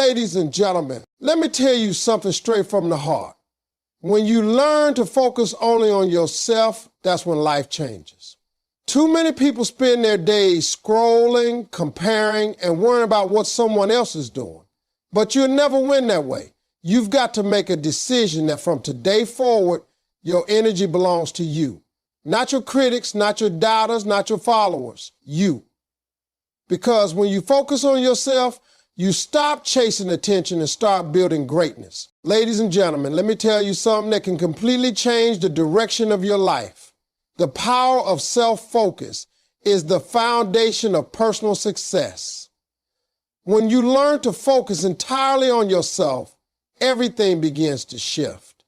Ladies and gentlemen, let me tell you something straight from the heart. When you learn to focus only on yourself, that's when life changes. Too many people spend their days scrolling, comparing, and worrying about what someone else is doing. But you'll never win that way. You've got to make a decision that from today forward, your energy belongs to you. Not your critics, not your doubters, not your followers, you. Because when you focus on yourself, you stop chasing attention and start building greatness. Ladies and gentlemen, let me tell you something that can completely change the direction of your life. The power of self-focus is the foundation of personal success. When you learn to focus entirely on yourself, everything begins to shift.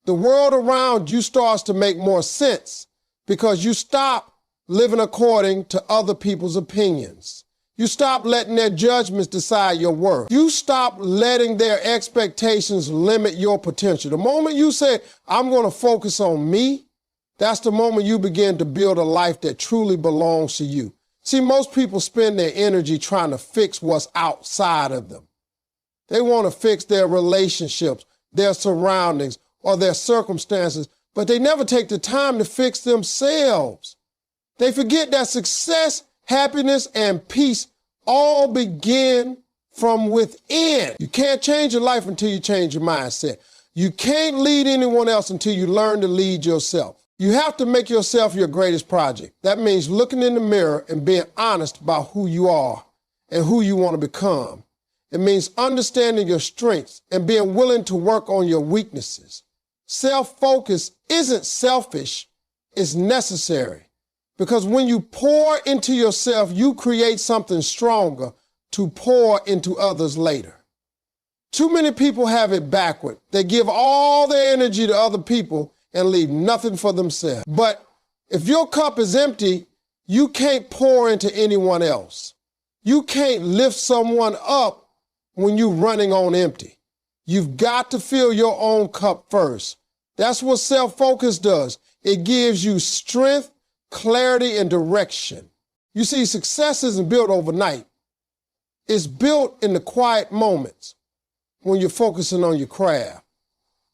The world around you starts to make more sense because you stop living according to other people's opinions. You stop letting their judgments decide your worth. You stop letting their expectations limit your potential. The moment you say, I'm going to focus on me, that's the moment you begin to build a life that truly belongs to you. See, most people spend their energy trying to fix what's outside of them. They want to fix their relationships, their surroundings, or their circumstances, but they never take the time to fix themselves. They forget that success, happiness, and peace all begin from within. You can't change your life until you change your mindset. You can't lead anyone else until you learn to lead yourself. You have to make yourself your greatest project. That means looking in the mirror and being honest about who you are and who you want to become. It means understanding your strengths and being willing to work on your weaknesses. Self-focus isn't selfish, it's necessary. Because when you pour into yourself, you create something stronger to pour into others later. Too many people have it backward. They give all their energy to other people and leave nothing for themselves. But if your cup is empty, you can't pour into anyone else. You can't lift someone up when you're running on empty. You've got to fill your own cup first. That's what self-focus does. It gives you strength, clarity, and direction. You see, success isn't built overnight. It's built in the quiet moments when you're focusing on your craft,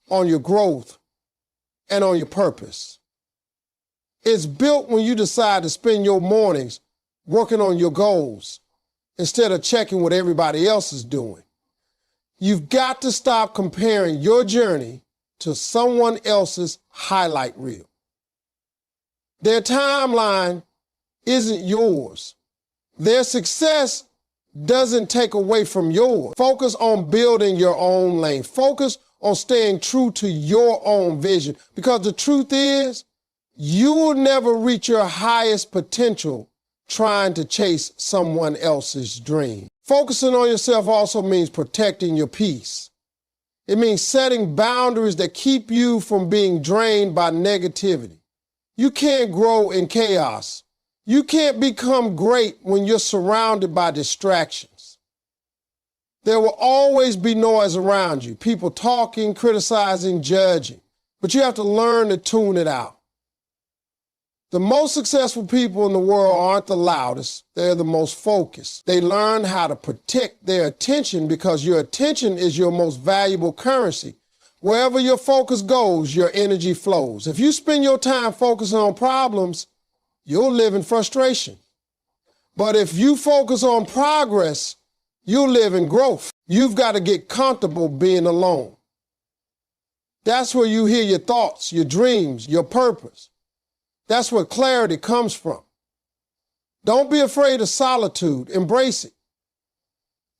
on your growth, and on your purpose. It's built when you decide to spend your mornings working on your goals instead of checking what everybody else is doing. You've got to stop comparing your journey to someone else's highlight reel. Their timeline isn't yours. Their success doesn't take away from yours. Focus on building your own lane. Focus on staying true to your own vision. Because the truth is, you will never reach your highest potential trying to chase someone else's dream. Focusing on yourself also means protecting your peace. It means setting boundaries that keep you from being drained by negativity. You can't grow in chaos. You can't become great when you're surrounded by distractions. There will always be noise around you, people talking, criticizing, judging, but you have to learn to tune it out. The most successful people in the world aren't the loudest, they're the most focused. They learn how to protect their attention because your attention is your most valuable currency. Wherever your focus goes, your energy flows. If you spend your time focusing on problems, you'll live in frustration. But if you focus on progress, you'll live in growth. You've got to get comfortable being alone. That's where you hear your thoughts, your dreams, your purpose. That's where clarity comes from. Don't be afraid of solitude. Embrace it.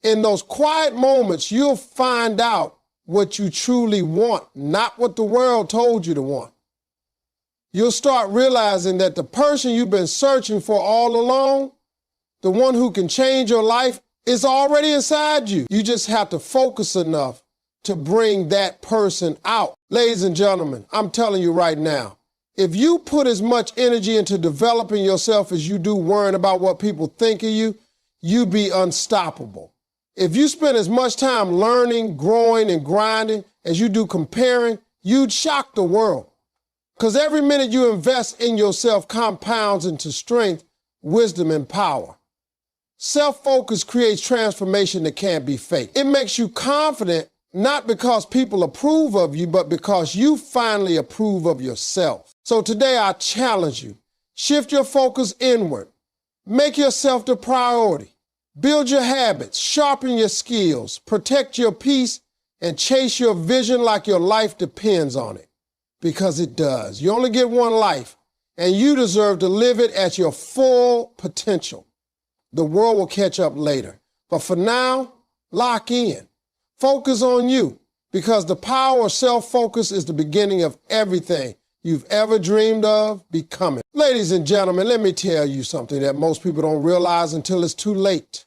In those quiet moments, you'll find out what you truly want, not what the world told you to want. You'll start realizing that the person you've been searching for all along, the one who can change your life, is already inside you. You just have to focus enough to bring that person out. Ladies and gentlemen, I'm telling you right now, if you put as much energy into developing yourself as you do worrying about what people think of you, you'd be unstoppable. If you spend as much time learning, growing, and grinding as you do comparing, you'd shock the world. Because every minute you invest in yourself compounds into strength, wisdom, and power. Self-focus creates transformation that can't be faked. It makes you confident not because people approve of you, but because you finally approve of yourself. So today I challenge you. Shift your focus inward. Make yourself the priority. Build your habits, sharpen your skills, protect your peace, and chase your vision like your life depends on it. Because it does. You only get one life, and you deserve to live it at your full potential. The world will catch up later. But for now, lock in. Focus on you, because the power of self-focus is the beginning of everything you've ever dreamed of becoming. Ladies and gentlemen, let me tell you something that most people don't realize until it's too late.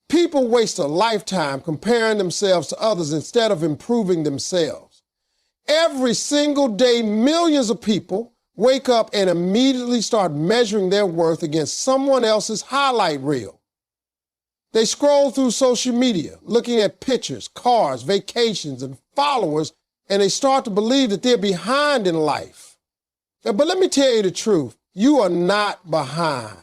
People waste a lifetime comparing themselves to others instead of improving themselves. Every single day, millions of people wake up and immediately start measuring their worth against someone else's highlight reel. They scroll through social media, looking at pictures, cars, vacations, and followers, and they start to believe that they're behind in life. But let me tell you the truth. You are not behind.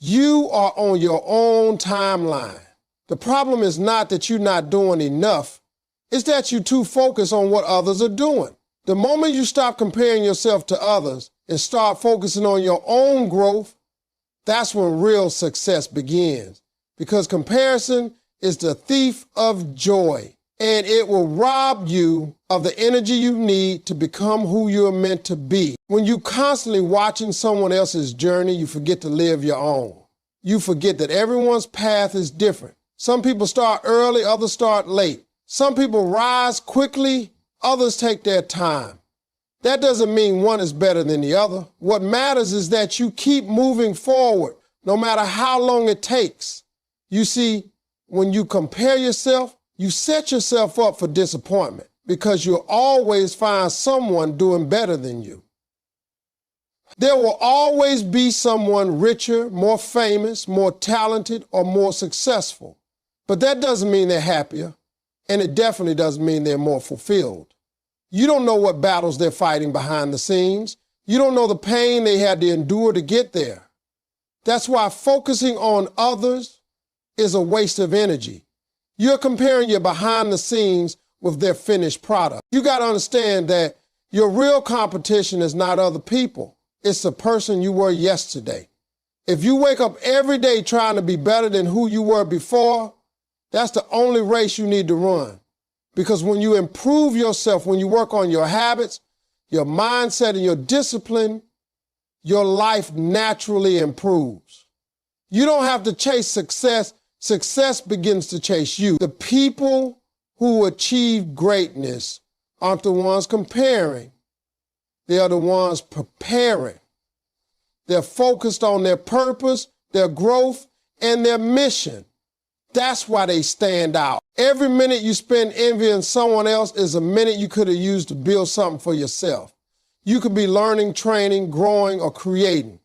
You are on your own timeline. The problem is not that you're not doing enough. It's that you're too focused on what others are doing. The moment you stop comparing yourself to others and start focusing on your own growth, that's when real success begins. Because comparison is the thief of joy, and it will rob you of the energy you need to become who you're meant to be. When you're constantly watching someone else's journey, you forget to live your own. You forget that everyone's path is different. Some people start early, others start late. Some people rise quickly, others take their time. That doesn't mean one is better than the other. What matters is that you keep moving forward, no matter how long it takes. You see, when you compare yourself, you set yourself up for disappointment because you'll always find someone doing better than you. There will always be someone richer, more famous, more talented, or more successful. But that doesn't mean they're happier, and it definitely doesn't mean they're more fulfilled. You don't know what battles they're fighting behind the scenes. You don't know the pain they had to endure to get there. That's why focusing on others is a waste of energy. You're comparing your behind the scenes with their finished product. You got to understand that your real competition is not other people. It's the person you were yesterday. If you wake up every day trying to be better than who you were before, that's the only race you need to run. Because when you improve yourself, when you work on your habits, your mindset, and your discipline, your life naturally improves. You don't have to chase success. Success begins to chase you. The people who achieve greatness aren't the ones comparing. They are the ones preparing. They're focused on their purpose, their growth, and their mission. That's why they stand out. Every minute you spend envying someone else is a minute you could have used to build something for yourself. You could be learning, training, growing, or creating.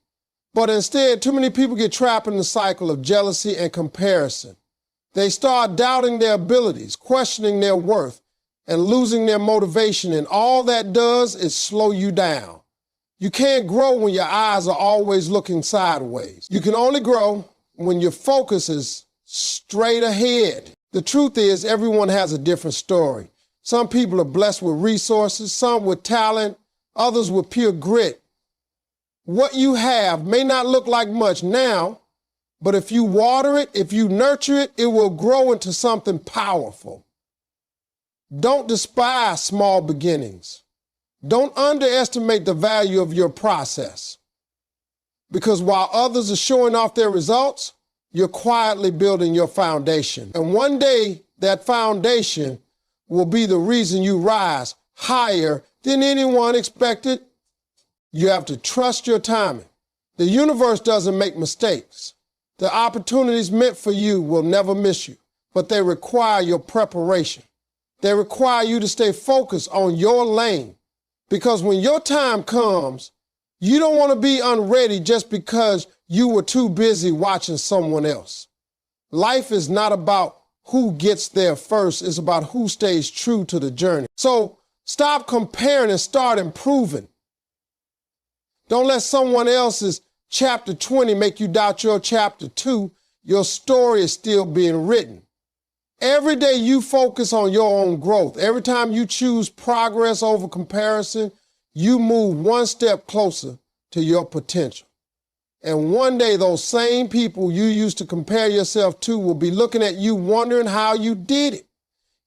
But instead, too many people get trapped in the cycle of jealousy and comparison. They start doubting their abilities, questioning their worth, and losing their motivation, and all that does is slow you down. You can't grow when your eyes are always looking sideways. You can only grow when your focus is straight ahead. The truth is, everyone has a different story. Some people are blessed with resources, some with talent, others with pure grit. What you have may not look like much now, but if you water it, if you nurture it, it will grow into something powerful. Don't despise small beginnings. Don't underestimate the value of your process. Because while others are showing off their results, you're quietly building your foundation. And one day, that foundation will be the reason you rise higher than anyone expected. You have to trust your timing. The universe doesn't make mistakes. The opportunities meant for you will never miss you, but they require your preparation. They require you to stay focused on your lane, because when your time comes, you don't want to be unready just because you were too busy watching someone else. Life is not about who gets there first. It's about who stays true to the journey. So stop comparing and start improving. Don't let someone else's chapter 20 make you doubt your chapter 2. Your story is still being written. Every day you focus on your own growth. Every time you choose progress over comparison, you move one step closer to your potential. And one day those same people you used to compare yourself to will be looking at you wondering how you did it.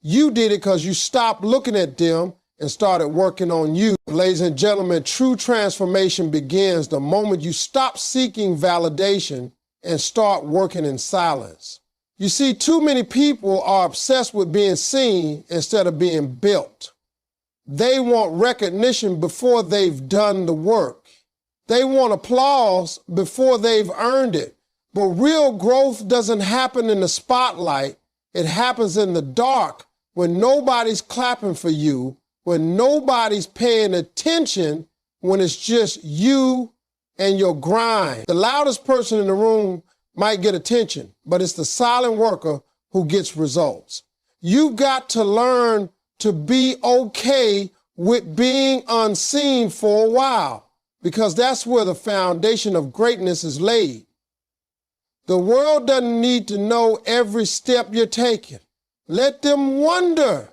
You did it because you stopped looking at them and started working on you. Ladies and gentlemen, true transformation begins the moment you stop seeking validation and start working in silence. You see, too many people are obsessed with being seen instead of being built. They want recognition before they've done the work. They want applause before they've earned it. But real growth doesn't happen in the spotlight. It happens in the dark when nobody's clapping for you, when nobody's paying attention, when it's just you and your grind. The loudest person in the room might get attention, but it's the silent worker who gets results. You've got to learn to be okay with being unseen for a while, because that's where the foundation of greatness is laid. The world doesn't need to know every step you're taking. Let them wonder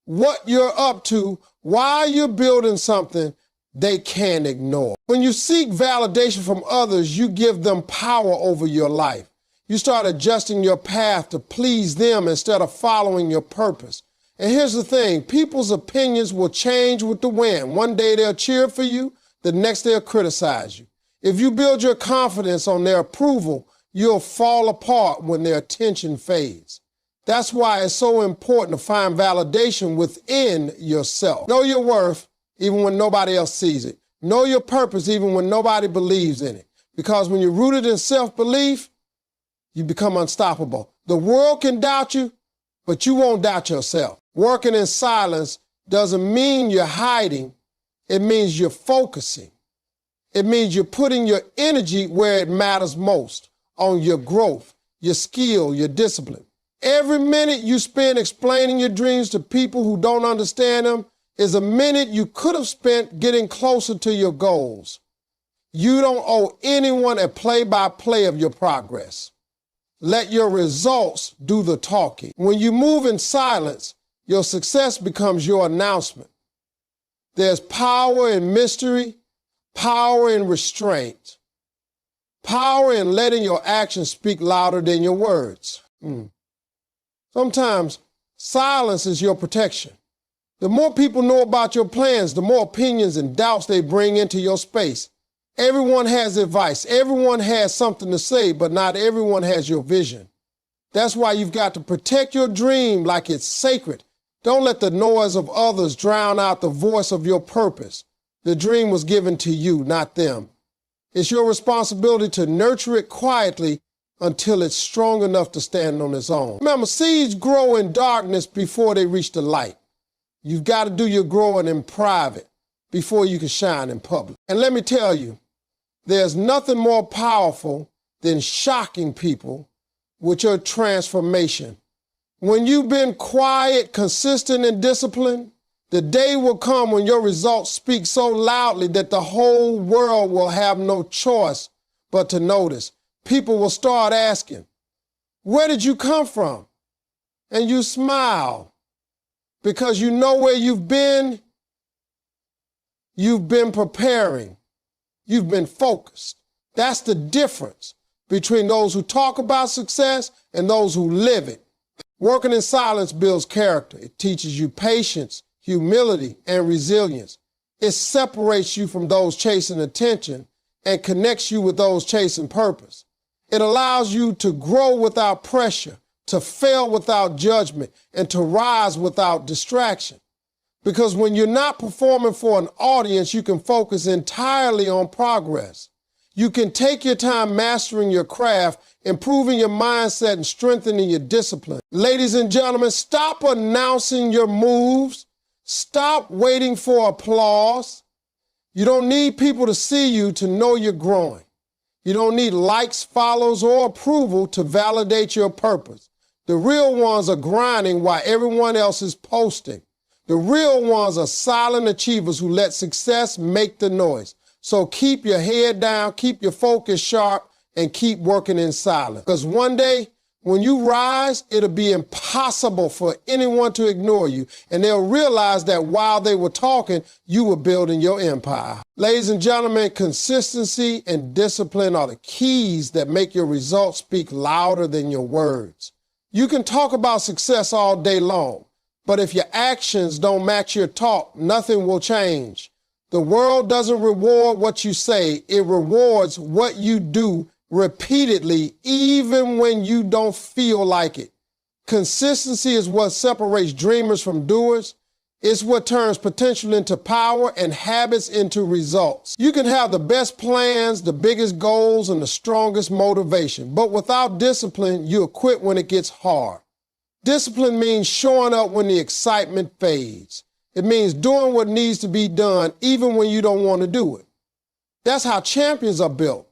what you're up to while you're building something they can't ignore. When you seek validation from others, you give them power over your life. You start adjusting your path to please them instead of following your purpose. And here's the thing, people's opinions will change with the wind. One day they'll cheer for you, the next they'll criticize you. If you build your confidence on their approval, you'll fall apart when their attention fades. That's why it's so important to find validation within yourself. Know your worth even when nobody else sees it. Know your purpose even when nobody believes in it. Because when you're rooted in self-belief, you become unstoppable. The world can doubt you, but you won't doubt yourself. Working in silence doesn't mean you're hiding. It means you're focusing. It means you're putting your energy where it matters most, on your growth, your skill, your discipline. Every minute you spend explaining your dreams to people who don't understand them is a minute you could have spent getting closer to your goals. You don't owe anyone a play-by-play of your progress. Let your results do the talking. When you move in silence, your success becomes your announcement. There's power in mystery, power in restraint, power in letting your actions speak louder than your words. Sometimes silence is your protection. The more people know about your plans, the more opinions and doubts they bring into your space. Everyone has advice. Everyone has something to say, but not everyone has your vision. That's why you've got to protect your dream like it's sacred. Don't let the noise of others drown out the voice of your purpose. The dream was given to you, not them. It's your responsibility to nurture it quietly until it's strong enough to stand on its own. Remember, seeds grow in darkness before they reach the light. You've got to do your growing in private before you can shine in public. And let me tell you, there's nothing more powerful than shocking people with your transformation. When you've been quiet, consistent, and disciplined, the day will come when your results speak so loudly that the whole world will have no choice but to notice. People will start asking, where did you come from? And you smile because you know where you've been preparing. You've been focused. That's the difference between those who talk about success and those who live it. Working in silence builds character. It teaches you patience, humility, and resilience. It separates you from those chasing attention and connects you with those chasing purpose. It allows you to grow without pressure, to fail without judgment, and to rise without distraction. Because when you're not performing for an audience, you can focus entirely on progress. You can take your time mastering your craft, improving your mindset, and strengthening your discipline. Ladies and gentlemen, stop announcing your moves. Stop waiting for applause. You don't need people to see you to know you're growing. You don't need likes, follows, or approval to validate your purpose. The real ones are grinding while everyone else is posting. The real ones are silent achievers who let success make the noise. So keep your head down, keep your focus sharp, and keep working in silence. Because one day, when you rise, it'll be impossible for anyone to ignore you, and they'll realize that while they were talking, you were building your empire. Ladies and gentlemen, consistency and discipline are the keys that make your results speak louder than your words. You can talk about success all day long, but if your actions don't match your talk, nothing will change. The world doesn't reward what you say, it rewards what you do repeatedly, even when you don't feel like it. Consistency is what separates dreamers from doers. It's what turns potential into power and habits into results. You can have the best plans, the biggest goals, and the strongest motivation, but without discipline, you'll quit when it gets hard. Discipline means showing up when the excitement fades. It means doing what needs to be done even when you don't want to do it. That's how champions are built.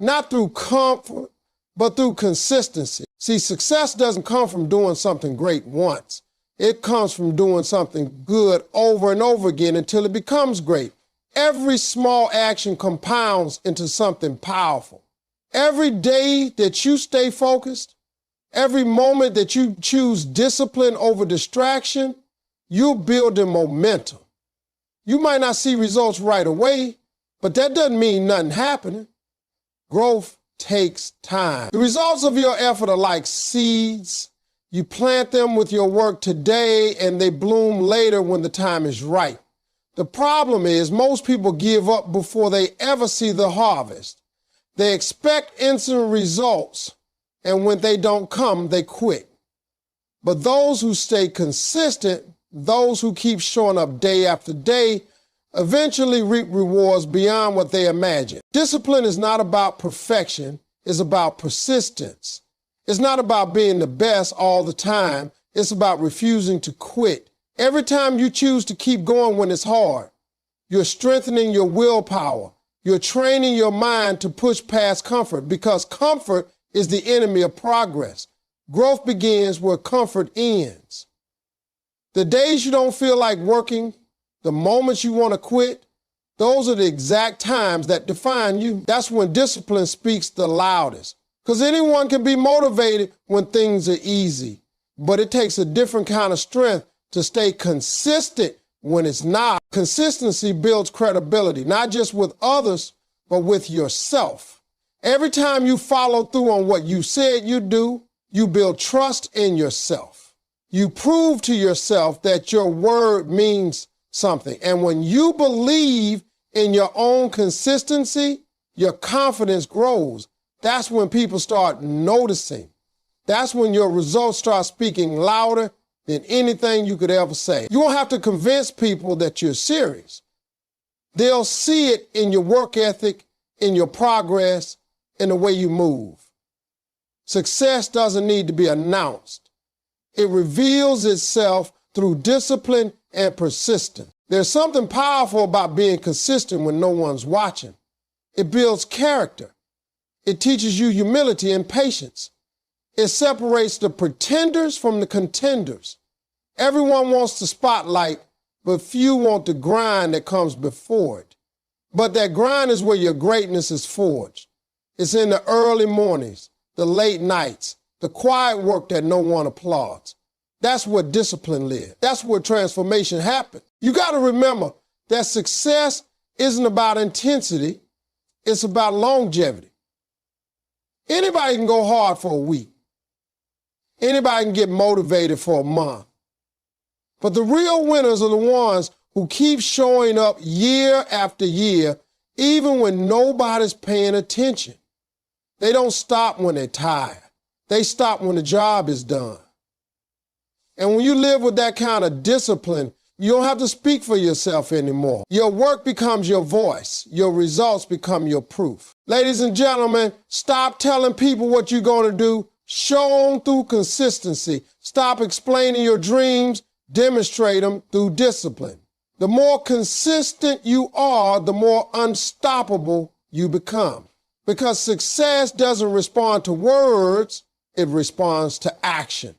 Not through comfort, but through consistency. See, success doesn't come from doing something great once. It comes from doing something good over and over again until it becomes great. Every small action compounds into something powerful. Every day that you stay focused, every moment that you choose discipline over distraction, you're building momentum. You might not see results right away, but that doesn't mean nothing happening. Growth takes time. The results of your effort are like seeds. You plant them with your work today and they bloom later when the time is right. The problem is most people give up before they ever see the harvest. They expect instant results, and when they don't come, they quit. But those who stay consistent, those who keep showing up day after day, eventually reap rewards beyond what they imagine. Discipline is not about perfection, it's about persistence. It's not about being the best all the time, it's about refusing to quit. Every time you choose to keep going when it's hard, you're strengthening your willpower. You're training your mind to push past comfort, because comfort is the enemy of progress. Growth begins where comfort ends. The days you don't feel like working, the moments you want to quit, those are the exact times that define you. That's when discipline speaks the loudest. Because anyone can be motivated when things are easy, but it takes a different kind of strength to stay consistent when it's not. Consistency builds credibility, not just with others, but with yourself. Every time you follow through on what you said you'd do, you build trust in yourself. You prove to yourself that your word means something. And when you believe in your own consistency, your confidence grows. That's when people start noticing. That's when your results start speaking louder than anything you could ever say. You won't have to convince people that you're serious. They'll see it in your work ethic, in your progress, in the way you move. Success doesn't need to be announced. It reveals itself through discipline and persistence. There's something powerful about being consistent when no one's watching. It builds character. It teaches you humility and patience. It separates the pretenders from the contenders. Everyone wants the spotlight, but few want the grind that comes before it. But that grind is where your greatness is forged. It's in the early mornings, the late nights, the quiet work that no one applauds. That's where discipline lives. That's where transformation happens. You got to remember that success isn't about intensity. It's about longevity. Anybody can go hard for a week. Anybody can get motivated for a month. But the real winners are the ones who keep showing up year after year, even when nobody's paying attention. They don't stop when they're tired. They stop when the job is done. And when you live with that kind of discipline, you don't have to speak for yourself anymore. Your work becomes your voice. Your results become your proof. Ladies and gentlemen, stop telling people what you're going to do. Show them through consistency. Stop explaining your dreams. Demonstrate them through discipline. The more consistent you are, the more unstoppable you become. Because success doesn't respond to words, it responds to action.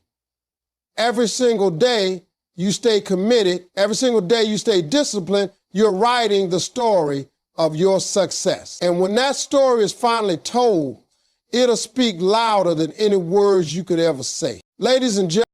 Every single day you stay committed, every single day you stay disciplined, you're writing the story of your success. And when that story is finally told, it'll speak louder than any words you could ever say. Ladies and gentlemen,